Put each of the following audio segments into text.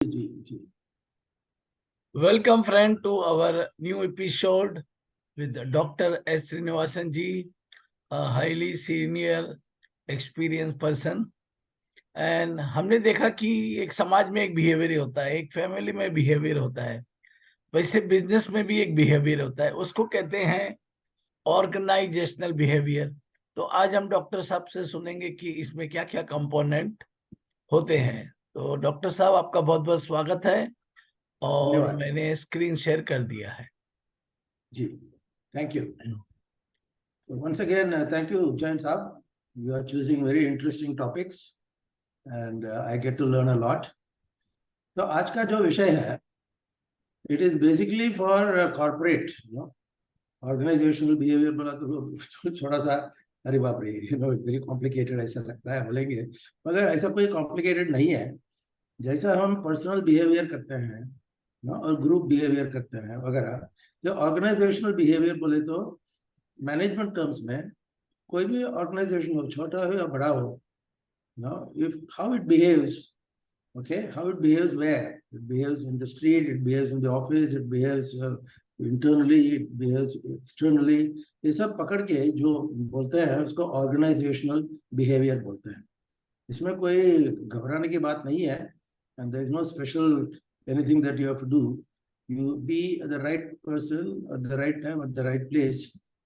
Ji. Welcome, friend, to our new episode with Dr. S. Srinivasan ji, a highly senior experienced person. And हमने देखा कि एक समाज में एक बिहेवियर होता है, एक फैमिली में बिहेवियर होता है, वैसे बिजनेस में भी एक बिहेवियर होता है, उसको कहते हैं ऑर्गेनाइजेशनल बिहेवियर। तो आज हम डॉक्टर साहब से सुनेंगे कि इसमें क्या क्या कंपोनेंट होते हैं। तो डॉक्टर साहब, आपका बहुत बहुत स्वागत है और धन्यवाद मैंने स्क्रीन शेयर कर दिया है जी। Thank you once again. Thank you, Jain Saab. You are choosing very interesting topics and I get to learn a lot. तो आज का जो विषय है, it is basically for corporate, organizational behavior। बोला तो थोड़ा सा अरे बाप रे, वेरी कॉम्प्लिकेटेड ऐसा लगता है बोलेंगे, मगर ऐसा कोई कॉम्प्लिकेटेड नहीं है। जैसा हम पर्सनल बिहेवियर करते हैं और ग्रुप बिहेवियर करते हैं वगैरह, जो ऑर्गेनाइजेशनल बिहेवियर बोले तो मैनेजमेंट टर्म्स में कोई भी ऑर्गेनाइजेशन हो, छोटा हो या बड़ा हो, if how it behaves, okay, how it behaves, where it behaves in the street, it behaves in the office, it behaves internally, it behaves externally, ये सब पकड़ के जो बोलते हैं उसको ऑर्गेनाइजेशनल बिहेवियर बोलते हैं। इसमें कोई घबराने की बात नहीं है, and there is no special anything that you have to do. You be the right person at the right time at the right place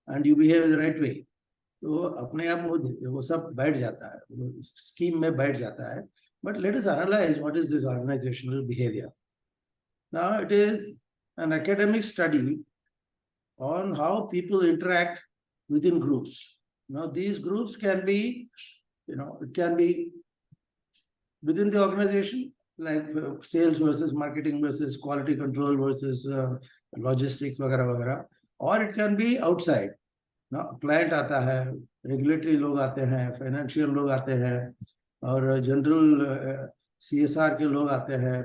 and you behave the right way. तो अपने आप वो सब बैठ जाता है, वो स्कीम में बैठ जाता है। But let us analyze what is this organizational behavior. Now it is an academic study on how people interact within groups. Now these groups can be, it can be within the organization, like sales versus marketing versus quality control versus logistics वगैरह वगैरह, or it can be outside. Client आता है, regulatory लोग आते हैं, financial लोग आते हैं, और जनरल CSR के लोग आते हैं,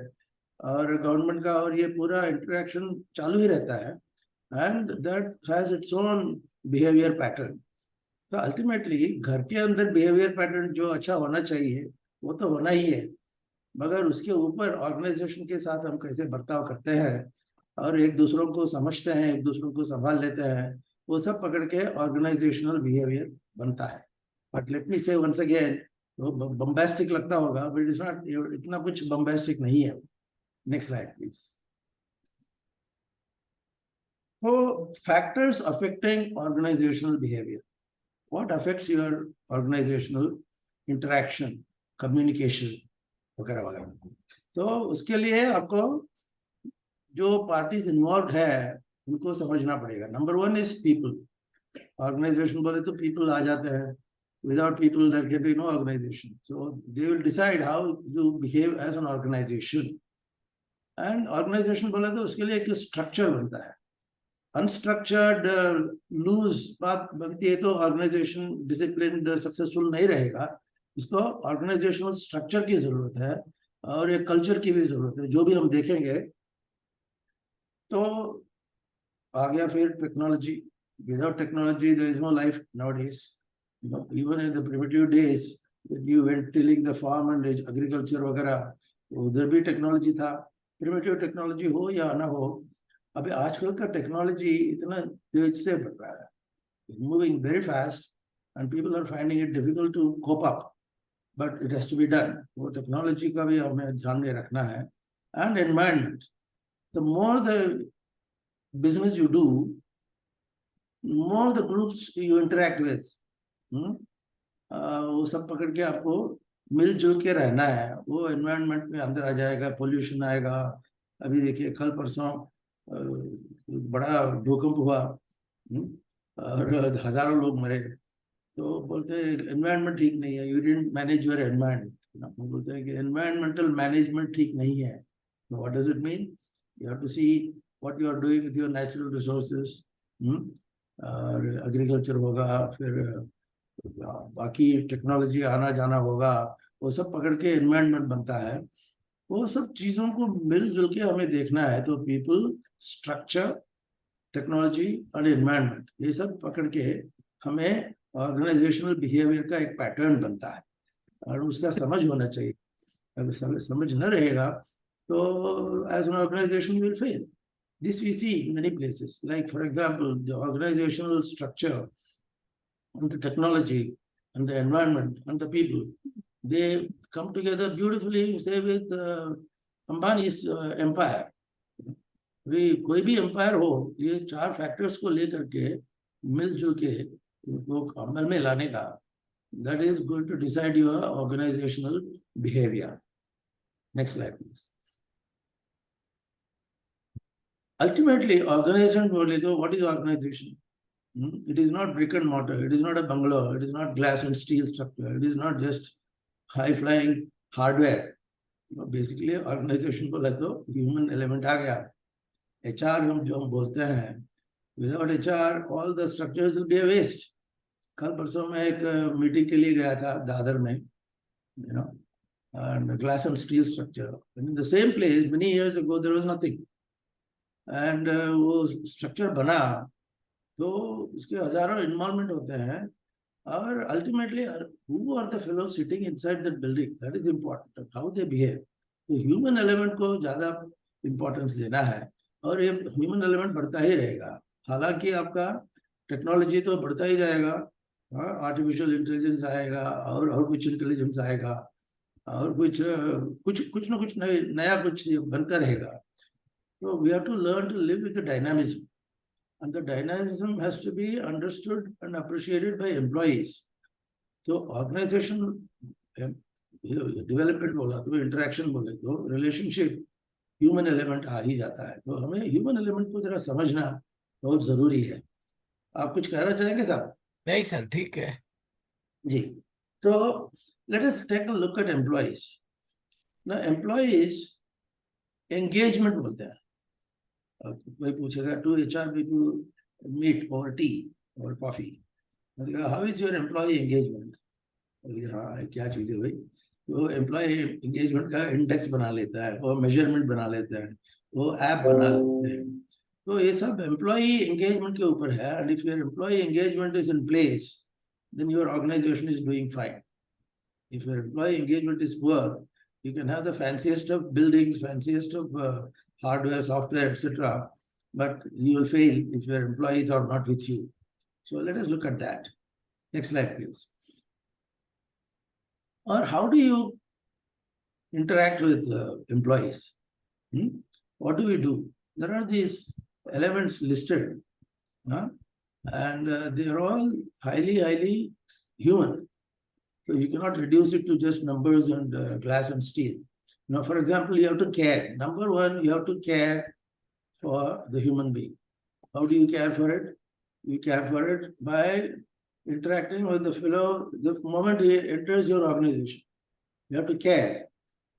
और गवर्नमेंट का, और ये पूरा इंटरेक्शन चालू ही रहता है, and that has its own behaviour pattern. तो अल्टीमेटली घर के अंदर बिहेवियर पैटर्न जो अच्छा होना चाहिए वो तो होना ही है, मगर उसके ऊपर ऑर्गेनाइजेशन के साथ हम कैसे बर्ताव करते हैं और एक दूसरों को समझते हैं, एक दूसरों को संभाल लेते हैं, वो सब पकड़ के ऑर्गेनाइजेशनल बिहेवियर बनता है। बट लेट मी से वंस अगेन, वो बम्बास्टिक लगता होगा, बट इट्स नॉट, इतना कुछ बम्बास्टिक नहीं है। Next slide please. तो factors affecting organisational behaviour, what affects your organisational interaction, communication वगैरह वगैरह। तो उसके लिए आपको जो पार्टीज इन्वॉल्व है उनको समझना पड़ेगा। Number one is people. Organisation बोले तो पीपल आ जाते हैं, without people there can be no organisation, so they will decide how you behave as an organisation. And organisation बोले तो उसके लिए एक स्ट्रक्चर बनता है। अनस्ट्रक्चर्ड लूज बात बनती है तो ऑर्गेनाइजेशन डिसिप्लिन सक्सेसफुल नहीं रहेगा। इसको ऑर्गेनाइजेशनल स्ट्रक्चर की जरूरत है और एक कल्चर की भी जरूरत है, जो भी हम देखेंगे। तो आ गया फिर technology. Without technology, there is no life nowadays. Even in the primitive days, when you went tilling the farm and agriculture वगैरह, उधर भी टेक्नोलॉजी था। प्रिमिटिव टेक्नोलॉजी हो या ना हो, अभी आजकल का टेक्नोलॉजी इतना तेज से बढ़ रहा है, moving very fast, and people are finding it difficult to cope up, but it has to be done. वो टेक्नोलॉजी का भी हमें ध्यान में रखना है। And environment, the more the business you do, more the groups you interact with, वो सब पकड़ के आपको मिलजुल के रहना है। वो एनवायरनमेंट में अंदर आ जाएगा, पोल्यूशन आएगा। अभी देखिए कल परसों बड़ा भूकंप हुआ और हजारों लोग मरे। तो बोलते हैं एनवायरनमेंट ठीक नहीं है, you didn't manage your environment. बोलते हैं कि एनवायरमेंटल मैनेजमेंट ठीक नहीं है। What does it mean? You have to see what you are doing with your natural resources, और एग्रीकल्चर होगा, फिर बाकी टेक्नोलॉजी आना जाना होगा, वो सब पकड़ के एनवायरनमेंट बनता है। वो सब चीजों को मिलजुल के हमें देखना है। तो पीपल, स्ट्रक्चर, टेक्नोलॉजी और एनवायरनमेंट, ये सब पकड़ के हमें ऑर्गेनाइजेशनल बिहेवियर का एक पैटर्न बनता है और उसका समझ होना चाहिए। अगर समझ न रहेगा So as an organization, you will fail. This we see in many places. Like, for example, the organizational structure and the technology and the environment and the people, they come together beautifully, say with Ambani's empire. कोई भी empire हो, ये 4 factors को लेकर के मिलजुल के वो अमल में लाने का, that is going to decide your organizational behavior. Next slide, please. Ultimately, organization बोले तो what is organization? It is not brick and mortar. It is not a bungalow. It is not glass and steel structure. It is not just high-flying hardware. Basically, organization को लगता है human element आ गया. HR हम जो हम बोलते हैं, without HR, all the structures will be a waste. कल परसों मैं एक मीटिंग के लिए गया था दादर में, and glass and steel structure. And in the same place, many years ago, there was nothing. And वो structure बना, तो उसके हजारों involvement होते हैं, और ultimately, who are the fellows sitting inside that building? That is important. How they behave. तो human element को ज़्यादा importance देना है, और ये human element बढ़ता ही रहेगा. हालांकि आपका टेक्नोलॉजी तो बढ़ता ही जाएगा, आर्टिफिशियल इंटेलिजेंस आएगा, और कुछ इंटेलिजेंस आएगा, और कुछ ना कुछ नया कुछ बनता रहेगा. So we have to learn to live with the dynamism, and the dynamism has to be understood and appreciated by employees. So organization development बोला तो interaction बोले तो relationship human element आ ही जाता है. तो हमें human element को जरा समझना बहुत जरूरी है. आप कुछ कहना चाहेंगे साहब? नहीं सर, ठीक है जी. So let us take a look at employees. Now employees engagement बोलते हैं. कोई पूछेगा to HR people meet over tea or coffee. How is your employee engagement? हाँ, क्या चीज़ है भाई? वो एम्प्लॉय एंगेजमेंट का इंडेक्स बना लेता है, वो मेजरमेंट बना लेता है, वो ऐप बना लेते हैं. तो ये सब एम्प्लॉय एंगेजमेंट के ऊपर है. And if your employee engagement is in place, then your organization is doing fine. If your employee engagement is poor, you can have the fanciest of buildings, fanciest of hardware, software, etc. But you will fail if your employees are not with you. So let us look at that. Next slide, please. Or how do you interact with employees? What do we do? There are these elements listed, and they are all highly human. So you cannot reduce it to just numbers and glass and steel. Now, for example, you have to care. Number one, you have to care for the human being. How do you care for it? You care for it by interacting with the fellow the moment he enters your organization. You have to care,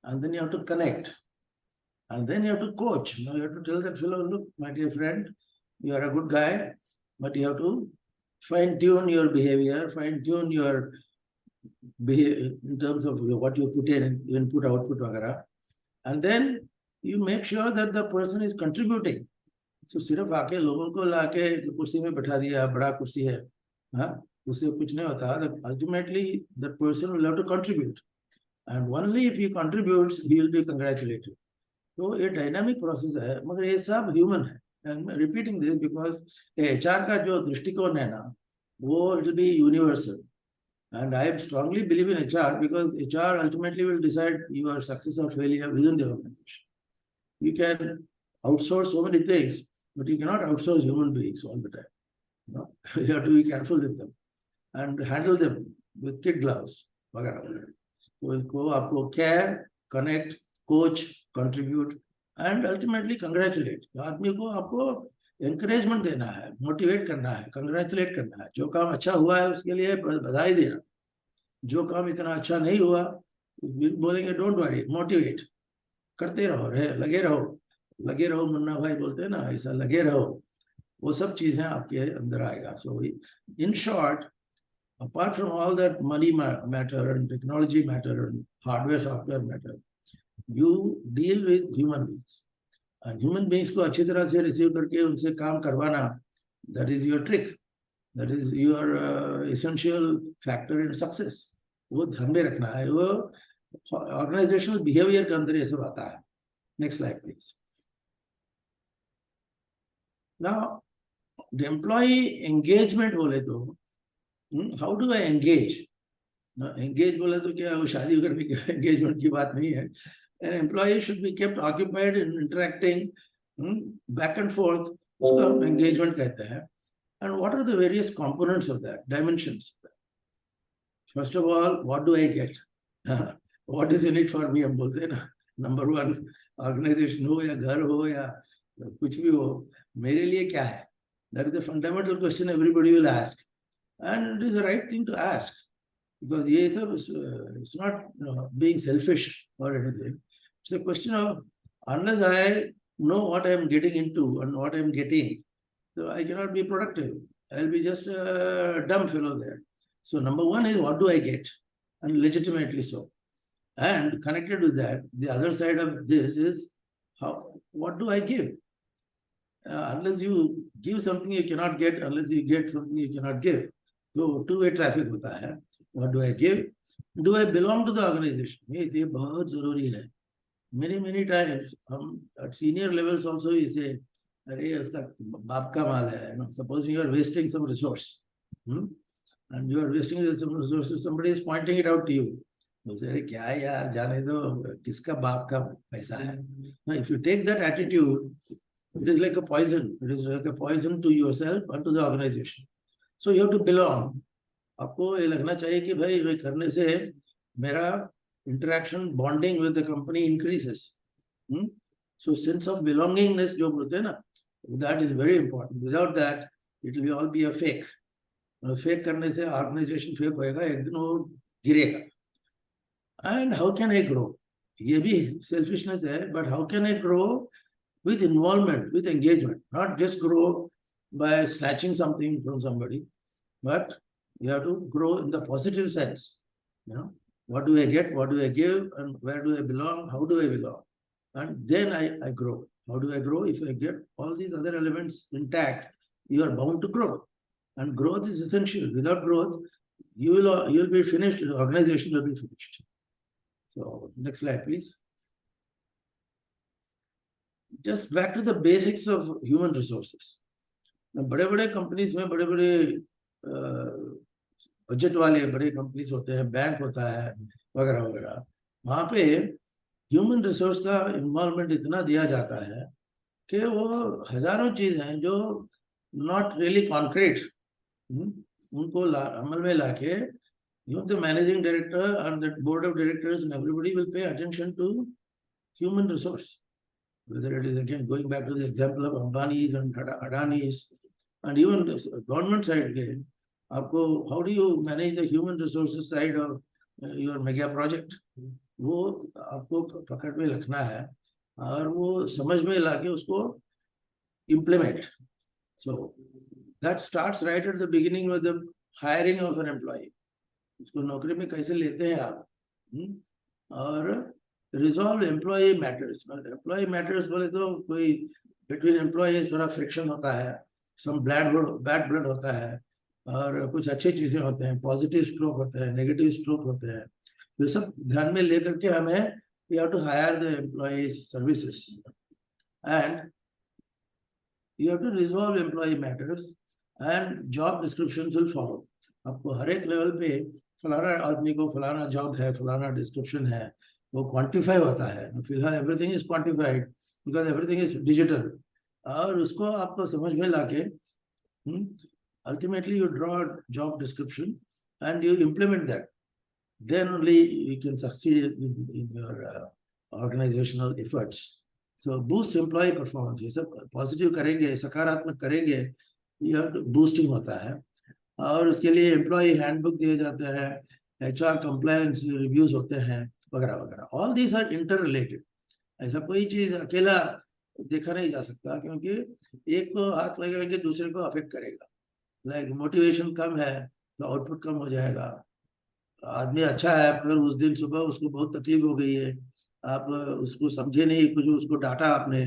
and then you have to connect, and then you have to coach. Now you have to tell that fellow, look, my dear friend, you are a good guy, but you have to fine-tune your behavior, fine-tune your behavior in terms of what you put in, input, output, वगैरह. And then you make sure that the person is contributing. So सिर्फ आके लोगों को लाके कुर्सी में बैठा दिया, बड़ा कुर्सी है, हाँ, उससे कुछ नहीं होता. Ultimately, that person will have to contribute, and only if he contributes, he will be congratulated. तो ये डायनामिक प्रोसेस है, मगर ये सब ह्यूमन है. And I'm repeating this because HR का जो दृष्टिकोण है ना, वो it will be universal. And I strongly believe in HR because HR ultimately will decide your success or failure within the organization. You can outsource so many things, but you cannot outsource human beings all the time. You have to be careful with them and handle them with kid gloves. So आपको care, connect, coach, contribute, and ultimately congratulate. आदमी को आपको encouragement देना है, motivate करना है, congratulate करना है. जो काम अच्छा हुआ है उसके लिए बधाई देना. जो काम इतना अच्छा नहीं हुआ, बोलेंगे don't worry, motivate. करते रहो, लगे रहो, मुन्ना भाई बोलते हैं ना, ऐसा लगे रहो. वो सब चीजें आपके अंदर आएगा. So in short, apart from all that money matter and technology matter and hardware, software matter, you deal with human beings. And human beings को अच्छी तरह से रिसीव करके उनसे काम करवाना, that is your trick. That is your essential factor in success. वो ध्यान में रखना है. वो organizational behavior के अंदर ये सब आता है. Next slide, please. Now, the employee engagement बोले तो, how do I engage? Now, engage बोले तो क्या वो शादी करने की engagement की बात नहीं है. An employee should be kept occupied in interacting back and forth. उसको हम engagement कहते हैं. And what are the various components of that, dimensions? First of all, what do I get? What is in it for me? हम बोलते हैं ना. Number one, organization हो या घर हो या कुछ भी हो, मेरे लिए क्या है? That is the fundamental question everybody will ask, and it is the right thing to ask, because ये सब it's not being selfish or anything. It's a question of, unless I know what I am getting into and what I am getting, so I cannot be productive. I'll be just a dumb fellow there. So number one is, what do I get, and legitimately so. And connected with that, the other side of this is, what do I give? Unless you give something you cannot get, unless you get something you cannot give. So two-way traffic होता है. What do I give? Do I belong to the organization? ये बहुत जरूरी है. Many times हम at senior levels also we say, अरे उसका बाप का माल है. Supposing you are wasting some resource, and you are wasting some resources, somebody is pointing it out to you. You say, अरे क्या यार, जाने दो, किसका बाप का पैसा है. Now, if you take that attitude, it is like a poison. It is like a poison to yourself and to the organization. So you have to belong. आपको ये लगना चाहिए कि भाई ये करने से मेरा interaction, bonding with the company increases. So sense of belongingness जो बोलते हैं ना, that is very important. Without that, it will all be a fake. Fake करने से organization fake होएगा, एक दिन वो गिरेगा. And how can I grow? ये भी selfishness है, but how can I grow? With involvement, with engagement, not just grow by snatching something from somebody, but you have to grow in the positive sense. What do I get? What do I give? And where do I belong? How do I belong? And then I grow. How do I grow? If I get all these other elements intact, you are bound to grow. And growth is essential. Without growth, you will be finished. The organization will be finished. So next slide, please. Just back to the basics of human resources. बड़े-बड़े companies में बड़े-बड़े budget वाले बड़े companies होते हैं, bank होता है वगैरह वगैरह. वहाँ पे ह्यूमन रिसोर्स का इन्वॉल्वमेंट इतना दिया जाता है कि वो हजारों चीज हैं जो नॉट रियली कॉन्क्रीट, उनको अमल में लाके the managing director and the board of directors and everybody will pay attention to human resource. Whether it is, again, going back to the example of Ambani's and Adani's, and even the government side again, आपको, how do you manage the human resources side of your mega project? वो आपको पकड़ में रखना है और वो समझ में लाके उसको implement. So that starts right at the beginning with the hiring of an employee. उसको नौकरी में कैसे लेते हैं आप, और resolve employee matters. Employee matters बोले तो कोई between employees थोड़ा friction होता है, some bad blood होता है, और कुछ अच्छी चीजें होते हैं, positive stroke होते हैं, negative stroke होते हैं. ये सब ध्यान में लेकर के हमें we have to hire the employees services, and you have to resolve employee matters, and job descriptions will follow. आपको हर एक लेवल पे फलाना आदमी को फलाना जॉब है, फलाना डिस्क्रिप्शन है, वो क्वांटिफाई होता है. फिलहाल everything is quantified because everything is digital, और उसको आपको समझ में लाके ultimately you draw a job description and you implement that. Then only you can succeed in your organizational efforts. So boost employee performance. ये सब पॉजिटिव करेंगे, सकारात्मक करेंगे, यह बूस्टिंग होता है. और उसके लिए एम्प्लॉय हैंडबुक दिए जाते हैं, HR कंप्लायंस रिव्यूज होते हैं वगैरह वगैरह. All these are interrelated. ऐसा कोई चीज अकेला देखा नहीं जा सकता, क्योंकि एक को हाथ लगेंगे दूसरे को अफेक्ट करेगा. लाइक मोटिवेशन कम है तो आउटपुट कम हो जाएगा. आदमी अच्छा है पर उस दिन सुबह उसको बहुत तकलीफ हो गई है, आप उसको समझे नहीं, कुछ उसको डांटा आपने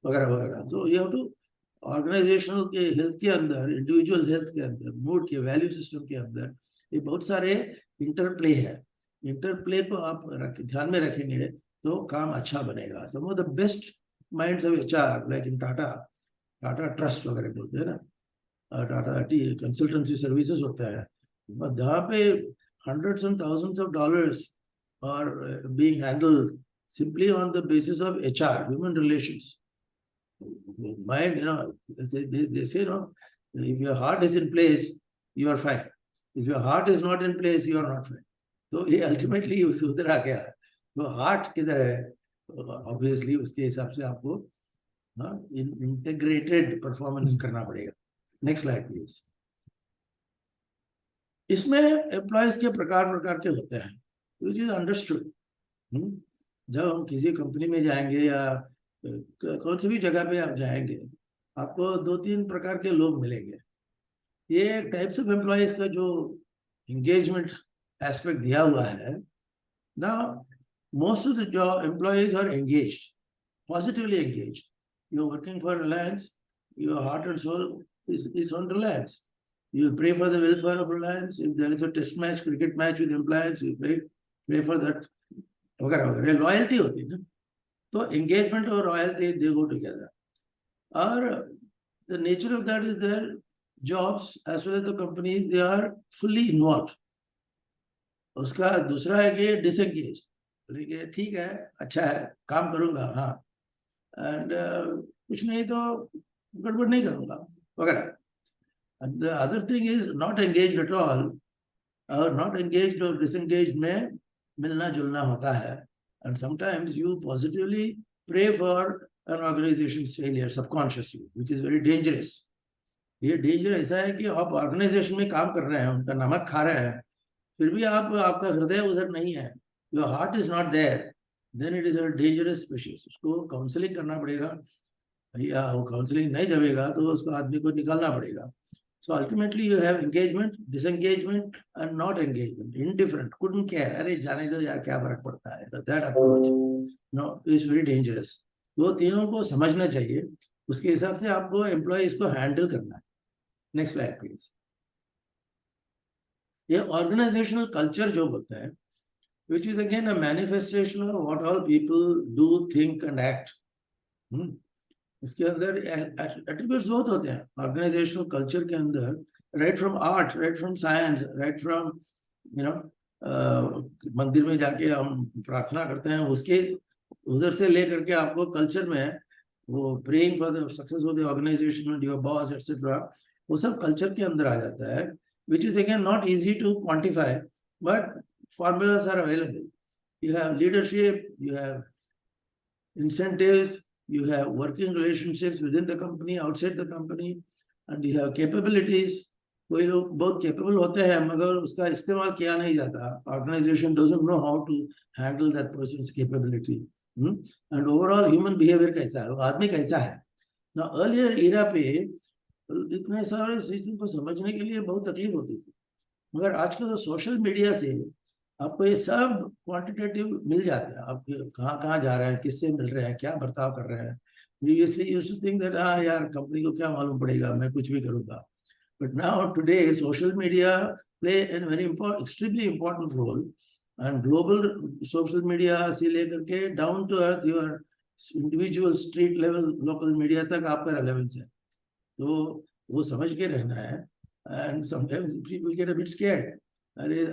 वगैरह वगैरह. तो यू हैव टू ऑर्गेनाइजेशनल के हेल्थ के अंदर, इंडिविजुअल हेल्थ के अंदर, मूड के, वैल्यू सिस्टम के अंदर ये बहुत सारे इंटरप्ले है. इंटरप्ले को आप ध्यान में रखेंगे तो काम अच्छा बनेगा. Some of the best minds of HR, like in Tata Trust वगैरह बोलते हैं ना, टाटा कंसल्टेंसी सर्विसेज होता है, जहाँ पे hundreds and thousands of dollars are being handled simply on the basis of HR, human relations. Mind, they say, if your heart is in place, you are fine. If your heart is not in place, you are not fine. तो ये ultimately उधर आ गया. तो heart किधर है, obviously उसके हिसाब से आपको इंटीग्रेटेड परफॉर्मेंस करना पड़ेगा. Next slide please. इसमें एम्प्लॉयज के प्रकार के होते हैं, विच इज अंडरस्टूड. जब हम किसी कंपनी में जाएंगे या कौन सी भी जगह पे आप जाएंगे, आपको 2-3 प्रकार के लोग मिलेंगे. ये टाइप्स ऑफ एम्प्लॉयज का जो एंगेजमेंट एस्पेक्ट दिया हुआ है ना, most of the job employees are engaged, positively engaged. You're working for Reliance, your heart and soul is on Reliance. You pray for the welfare of Reliance. If there is a test match, cricket match with employees, you pray for that. वगैरह वगैरह. Loyalty होती है ना, तो engagement और royalty they go together. और the nature of that is their jobs as well as the companies, they are fully involve. उसका दूसरा है कि डिसएंगेज, ठीक है, अच्छा है, काम करूंगा, हाँ, एंड कुछ नहीं तो गड़बड़ नहीं करूंगा वगैरह. And the other thing is not engaged at all, or not engaged or disengaged में मिलना जुलना होता है. And sometimes you positively pray for an organization's failure subconsciously, which is very dangerous. ये डेंजर ऐसा है कि आप ऑर्गेनाइजेशन में काम कर रहे हैं, उनका नमक खा रहे हैं, फिर भी आपका हृदय उधर नहीं है, your heart is not there, then it is a dangerous species. उसको काउंसलिंग करना पड़ेगा, या वो काउंसलिंग नहीं जमेगा तो उसको आदमी को निकालना पड़ेगा. So ultimately you have engagement, disengagement and not engagement, indifferent, couldn't care, अरे जाने दो यार क्या फर्क पड़ता है. That approach no is very dangerous. वो तीनों को समझना चाहिए, उसके हिसाब से आपको एम्प्लॉयज को हैंडल करना है. Next slide please. ये ऑर्गेनाइजेशनल कल्चर जो बोलते हैं, which is again a manifestation of what all people do, think and act. इसके अंदर एट्रीब्यूट्स बहुत होते हैं ऑर्गेनाइजेशनल कल्चर के अंदर, right from art, right from science, right from मंदिर में जाके हम प्रार्थना करते हैं, उसके उधर से लेकर के आपको कल्चर में वो praying for the success of the organisation and your boss etcetera, वो सब कल्चर के अंदर आ जाता है, which is again not easy to quantify, but formulas are available. You have leadership, you have incentives, you have working relationships within the company, outside the company, and you have capabilities. कोई लोग बहुत capable होते हैं मगर उसका इस्तेमाल किया नहीं जाता. Organization doesn't know how to handle that person's capability. And overall human behavior कैसा है, आदमी कैसा है. Now earlier era पे इतने सारे चीजों को समझने के लिए बहुत तकलीफ होती थी, मगर आजकल तो सोशल मीडिया से आपको ये सब क्वांटिटेटिव मिल जाता है. आप कहाँ जा रहे हैं, किससे मिल रहे हैं, क्या बर्ताव कर रहे हैं. Previously used to think that हाँ यार कंपनी को क्या मालूम पड़ेगा, मैं कुछ भी करूँगा. But now today social media play an very extremely important role, and global social media से लेकर के down to earth your individual street level local media तक आपका रेलेवेंस है. तो वो समझ के रहना है. And sometimes people get a bit scared, अरे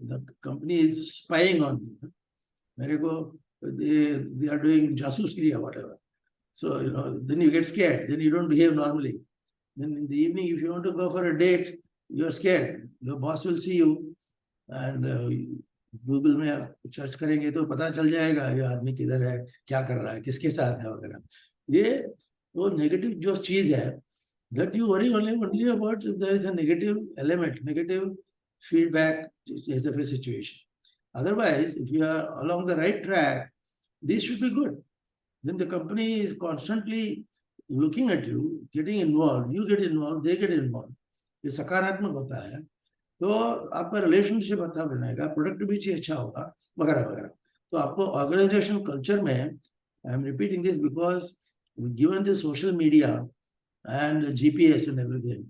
the company is spying on me, मेरे को they are doing जासूसगिरी or whatever. So then you get scared, then you don't behave normally. Then in the evening if you want to go for a date, you are scared, your boss will see you, and Google में आप search करेंगे तो पता चल जाएगा ये आदमी किधर है, क्या कर रहा है, किसके साथ है वगैरह. ये वो नेगेटिव जो चीज है, that you worry only about if there is a negative element, negative feedback is of a situation. Otherwise, if you are along the right track, this should be good. Then the company is constantly looking at you, getting involved, you get involved, they get involved. ये सकारात्मक होता है, तो आपका relationship अच्छा बनेगा, productivity अच्छा होगा वगैरह वगैरह. तो आपको ऑर्गेनाइजेशन कल्चर में, I am repeating this because given the social media and GPS and everything,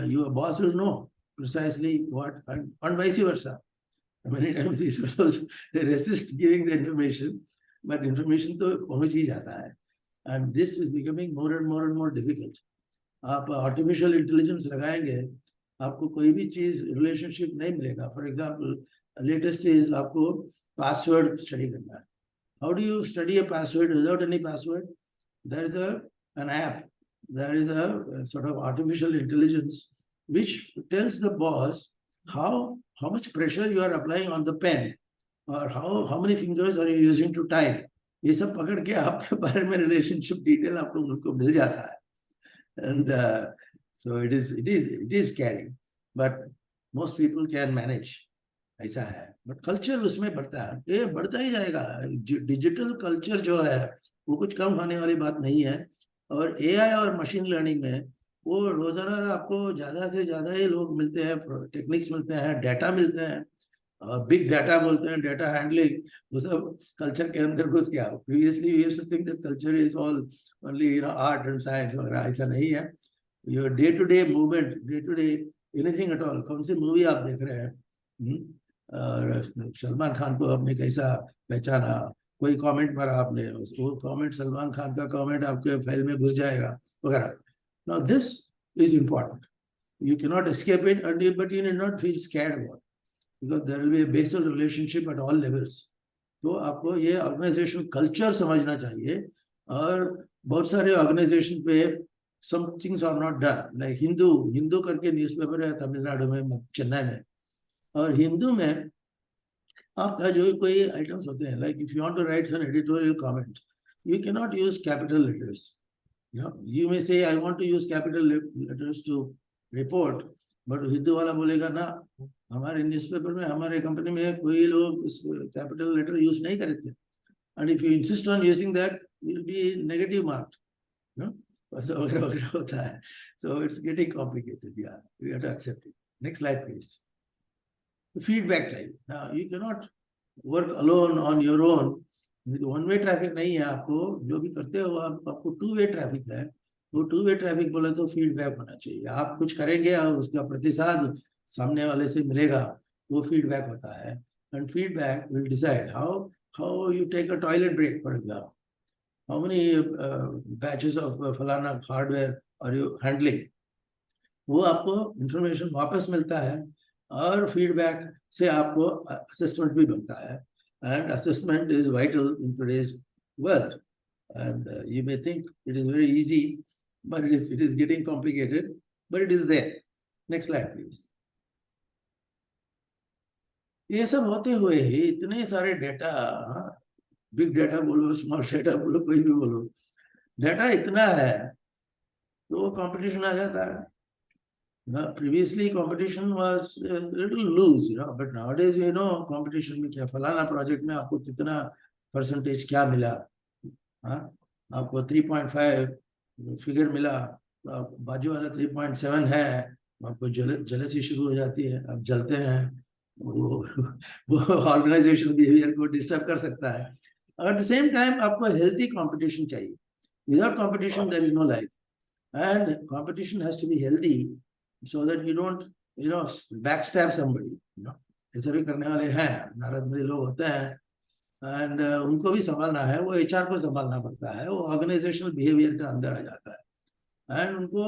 your boss will know precisely what, and vice versa. Many times these fellows they resist giving the information, but information तो पहुंच ही जाता है. And this is becoming more and more and more difficult. आप artificial intelligence लगाएंगे, आपको कोई भी चीज रिलेशनशिप नहीं मिलेगा. फॉर एग्जांपल लेटेस्ट इज आपको पासवर्ड स्टडी करना है. How do you study a password without any password? There is an app, there is a sort of artificial intelligence which tells the boss how much pressure you are applying on the pen, or how many fingers are you using to type. ये सब पकड़ के आपके बारे में relationship detail आपको उनको मिल जाता है. And so it is scary, but most people can manage. ऐसा है. बट कल्चर उसमें बढ़ता है, ये बढ़ता ही जाएगा. डिजिटल कल्चर जो है वो कुछ कम होने वाली बात नहीं है. और एआई और मशीन लर्निंग में वो रोजाना आपको ज्यादा से ज्यादा ही लोग मिलते हैं, टेक्निक्स मिलते हैं, डाटा मिलते हैं, बिग डाटा बोलते हैं, डाटा हैंडलिंग, वो सब कल्चर के अंदर घुस गया. Previously we used to think that culture is all only art and science वगैरह. ऐसा नहीं है. Your day to day movement, day to day anything at all. कौन सी मूवी आप देख रहे हैं, और सलमान खान को आपने कैसा पहचाना, कोई कमेंट मारा आपने, वो कमेंट सलमान खान का कमेंट आपके फाइल में घुस जाएगा वगैरह. Now this is important. You cannot escape it, but you need not feel scared about it, because there will be a basal relationship at all levels. तो आपको ये ऑर्गेनाइजेशन कल्चर समझना चाहिए. और बहुत सारे ऑर्गेनाइजेशन पे some things are not done, like Hindu करके न्यूज़पेपर है तमिलनाडु में, चेन्नई में. और हिंदू में आपका जो कोई आइटम्स होते हैं, like if you want to write some editorial comment, you can not use capital letters. You may say I want to use capital letters to report, but Hindu वाला बोलेगा ना, हमारे न्यूज़पेपर में, हमारे कंपनी में कोई लोग कैपिटल लेटर यूज नहीं करते. And if you insist on using that, will be negative marked वगैरह वगैरह होता है. So it's getting complicated. या we have to accept it. Next slide please. Feedback चाहिए. Now you cannot work alone on your own. One way traffic नहीं है. आपको जो भी करते हो आपको टू वे ट्रैफिक है. वो टू वे ट्रैफिक बोले तो फीडबैक होना चाहिए. आप कुछ करेंगे और उसका प्रतिसाद सामने वाले से मिलेगा, वो फीडबैक होता है. And feedback will decide how you take a toilet break, for example. How many batches of फलाना हार्डवेयर आर यू हैंडलिंग. वो आपको इंफॉर्मेशन वापस मिलता है, और फीडबैक से आपको असेसमेंट भी बनता है. And assessment is vital in today's world. And you may think it is very easy, but it is getting complicated, but it is there. Next slide, please. ये सब होते हुए ही इतने सारे डेटा, बिग डेटा बोलो, स्मॉल डेटा बोलो, कोई भी बोलो, डेटा इतना है तो वो कंपटीशन आ जाता है. Previously competition was a little loose, but nowadays competition में क्या, फलाना प्रोजेक्ट में आपको कितना परसेंटेज क्या मिला, आपको 3.5 फिगर मिला, बाजू वाला 3.7 है, आपको जलसी शुरू हो जाती है, आप जलते हैं. वो ऑर्गेनाइजेशन बिहेवियर को डिस्टर्ब कर सकता है. एट द सेम टाइम आपको हेल्थी कंपटीशन चाहिए. Without competition there is no life. And competition has to be healthy, so that you don't backstab somebody. ऐसा भी करने वाले हैं, नारद में लोग होते हैं, एंड उनको भी संभालना है. वो एचआर को संभालना पड़ता है, वो ऑर्गेनाइजेशनल बिहेवियर के अंदर आ जाता है. एंड उनको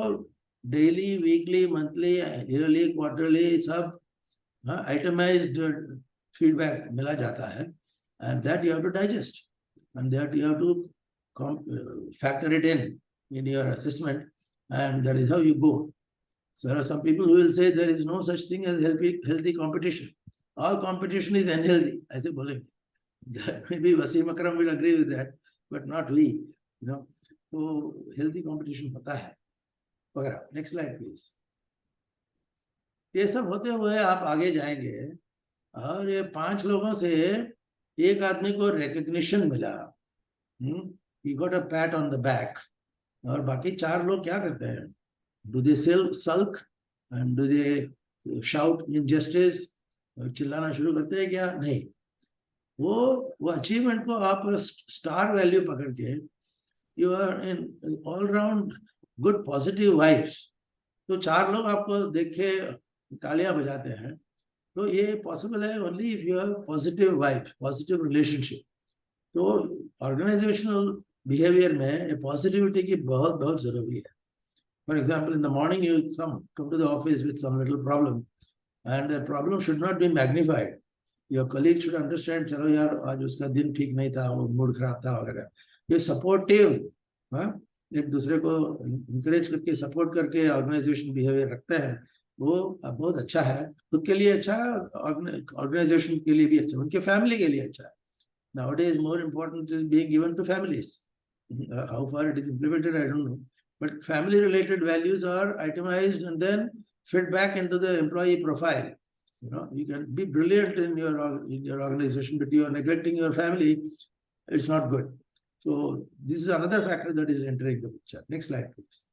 daily, weekly, monthly, yearly, quarterly सब आइटमाइज्ड फीडबैक मिला जाता है. And that you have to digest, and that you have to factor it in your assessment, and that is how you go. So there are some people who will say there is no such thing as healthy competition. All competition is unhealthy. ऐसे बोलेंगे. Maybe Wasim Akram will agree with that, but not we. तो healthy competition होता है वगैरह. Next slide please. ये सब होते हुए आप आगे जाएंगे, और ये 5 लोगों से एक आदमी को recognition मिला. He got a pat on the back. और बाकी 4 लोग क्या करते हैं? Do they sulk and do they shout injustice? चिल्लाना शुरू करते हैं क्या? नहीं. वो अचीवमेंट को आप स्टार वैल्यू पकड़ के, you are in all round good positive vibes. तो 4 लोग आपको देख के तालियां बजाते हैं, तो ये पॉसिबल है only if you have positive vibe, positive relationship. तो ऑर्गेनाइजेशनल बिहेवियर में पॉजिटिविटी की बहुत बहुत जरूरी है। For example, in the morning you come to the office with some little problem, and the problem should not be magnified. Your colleague should understand, चलो यार आज उसका दिन ठीक नहीं था, वो मूड खराब था वगैरह। ये सपोर्टिव, एक दूसरे को इंकरेज करके सपोर्ट करके ऑर्गेनाइजेशन बिहेवियर रखते हैं, वो बहुत अच्छा है। खुद के लिए अच्छा है, ऑर्गेनाइजेशन के लिए भी अच्छा, उनके फैमिली के लिए अच्छा है। Nowadays, more important is being given to families. How far it is implemented, I don't know. But family-related values are itemized and then fed back into the employee profile. You know, you can be brilliant in your organization, but you are neglecting your family. It's not good. So this is another factor that is entering the picture. Next slide, please.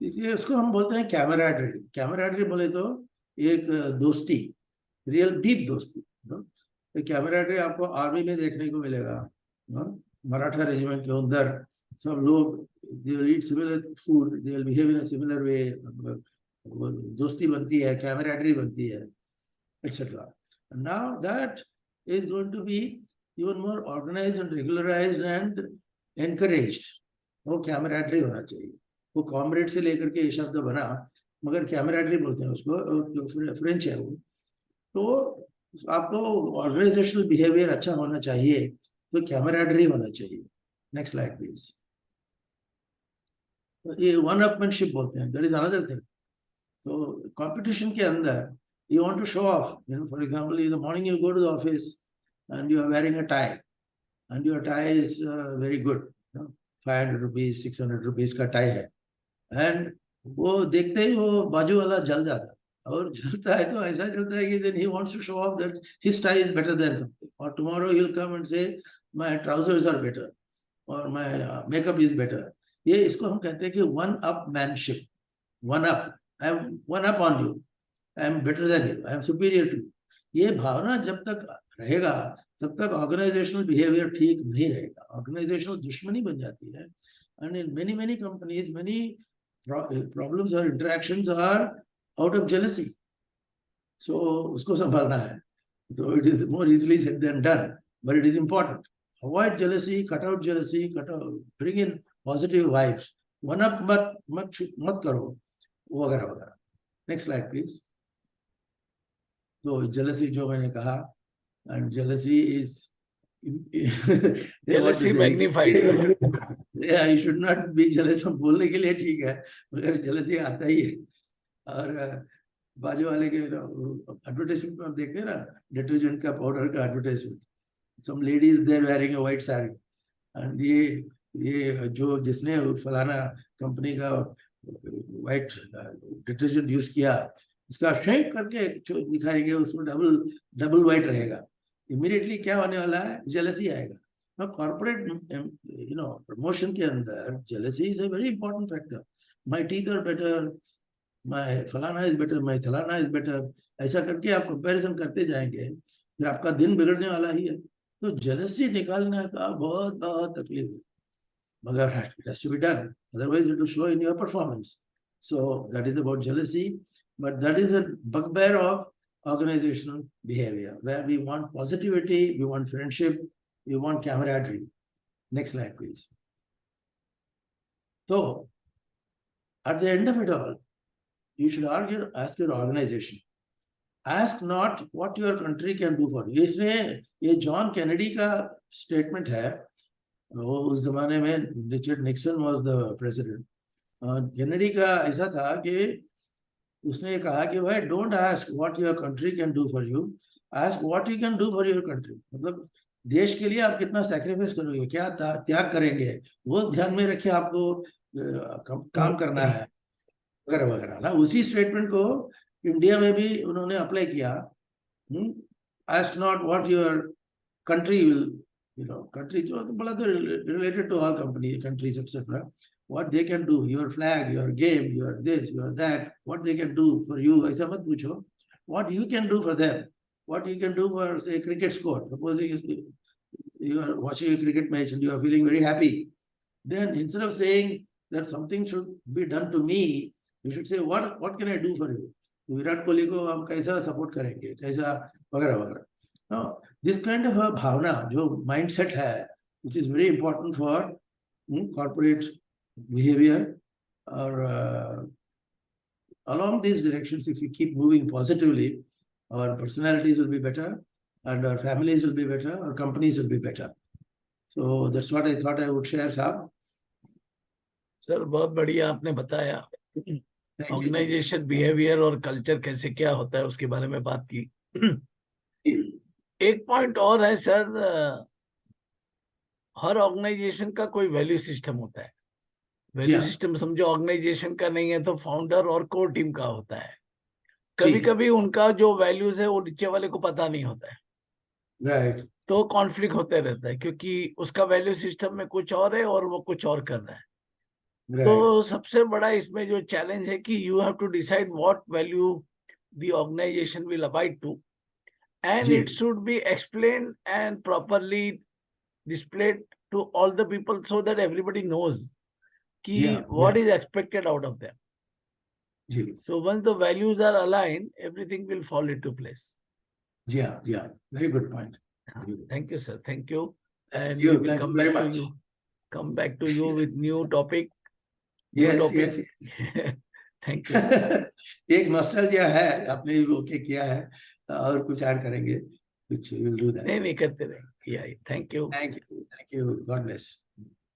इसलिए उसको हम बोलते हैं camaraderie. Camaraderie बोले तो एक दोस्ती, real deep दोस्ती। कैमराडरी आपको आर्मी में देखने को मिलेगा। मराठा रेजिमेंट के अंदर सब लोग they will eat similar food, they will behave in a similar way, दोस्ती बनती है, कैमराडरी बनती है, etc. And now that is going to be even more organized and regularized and encouraged. वो कैमराडरी होना चाहिए। वो कॉमरेड से लेकर के ये शब्द बना, मगर कैमराडरी बोलते हैं उसको, फ्रेंच है वो। तो आपको ऑर्गेनाइजेशनल बिहेवियर अच्छा होना चाहिए, तो कैमराडरी होना चाहिए। Next slide please. ये वन अपमैनशिप बोलते हैं, दैट इज अनदर थिंग। तो कंपटीशन के अंदर you want to show off, you know, for example, in the morning you go to the office and you are wearing a tie, and your tie is very good, you know, 500 rupees 600 rupees का tie है, and वो देखते ही वो बाजू वाला जल जाता है, और जलता है तो ऐसा जलता है कि then he wants to show off that his tie is better than something, or tomorrow he'll come and say my trousers are better or my makeup is better. ये इसको हम कहते हैं कि one up manship, one up, I am one up on you, I am better than you, I am superior to you. ये भावना जब तक रहेगा तब तक ऑर्गेनाइजेशनल बिहेवियर ठीक नहीं रहेगा, ऑर्गेनाइजेशनल दुश्मनी बन जाती है। And in many many companies many problems or interactions are out of jealousy. So उसको संभालना है, so it is more easily said than done, but it is important. Avoid jealousy, cut out jealousy, bring in positive vibes. One up मत करो, वगैरह वगैरह। Next slide please. तो jealousy जो मैंने कहा, and jealousy is jealousy magnified. Yeah, you should not be jealous, हम बोलने के लिए ठीक है, मगर jealousy आता ही है। और बाजू वाले के एडवर्टाइजमेंट में आप देखते हैं ना, डिटर्जेंट का पाउडर का advertisement, some ladies there wearing a white saree, and ये जो जिसने फलाना कंपनी का व्हाइट डिटर्जेंट यूज किया, इसका शेक करके दिखाएंगे, उसमें डबल व्हाइट रहेगा। इमीडिएटली क्या होने वाला है, जेलसी आएगा। ना कॉर्पोरेट प्रमोशन के अंदर jealousy is a very important factor. My teeth are better, my फलाना इज बेटर, माय थलाना इज बेटर, ऐसा करके आप कंपैरिजन करते जाएंगे, फिर आपका दिन बिगड़ने वाला ही है। तो जेलसी निकालने का बहुत बहुत तकलीफ है, मगर it has to be done, otherwise it will show in your performance. So that is about jealousy, but that is a bugbear of organizational behavior, where we want positivity, we want friendship, we want camaraderie. Next slide, please. So at the end of it all, you should ask your organization, ask not what your country can do for you. इसमें ये John Kennedy का statement है, वो उस जमाने में Richard Nixon was the president. Kennedy का ऐसा था कि उसने कहा कि भाई don't ask what your country can do for you, ask what you can do for your country. मतलब देश के लिए आप कितना सैक्रिफाइस करोगे, क्या त्याग करेंगे, वो ध्यान में रखिए, आपको काम करना है वगैरह वगैरह ना। उसी स्टेटमेंट को इंडिया में भी उन्होंने अप्लाई किया। Ask not what your country will, country related to all companies, countries, etc. What they can do, your flag, your game, your this, your that, what they can do for you. ऐसा मत पूछो, what you can do for them, what you can do for, say, cricket score. Supposing you are watching a cricket match and you are feeling very happy, then instead of saying that something should be done to me, you should say, what can I do for you? Virat Kohli को हम कैसा support करेंगे, कैसा वगैरह वगैरह। This kind of भावना, जो mindset है, which is very important for corporate behaviour. और along these directions, if we keep moving positively, our personalities will be better, and our families will be better, our companies will be better. So that's what I thought I would share, साहब। Sir बहुत बढ़िया आपने बताया, organisation behaviour और culture कैसे क्या होता है उसके बारे में बात की। एक पॉइंट और है सर, हर ऑर्गेनाइजेशन का कोई वैल्यू सिस्टम होता है। वैल्यू सिस्टम समझो ऑर्गेनाइजेशन का नहीं है तो फाउंडर और कोर टीम का होता है। कभी कभी उनका जो वैल्यूज है वो नीचे वाले को पता नहीं होता है, राइट, तो कॉन्फ्लिक्ट होते रहता है, क्योंकि उसका वैल्यू सिस्टम में कुछ और है और वो कुछ और कर रहा है। तो सबसे बड़ा इसमें जो चैलेंज है कि you have to decide what value the organisation will abide to, and it should be explain and properly displayed to all the people so that everybody knows what is expected out of them. So once the values are aligned, everything will fall into place. Yeah, very good point. Thank you, sir. Thank you. And you, we will come back to you. Come back to you with new topic. Yes. Thank you. एक nostalgia है, आपने okay किया है, और कुछ add करेंगे, which we will do that. नहीं करते रहेंगे। Thank you. Thank you. God bless.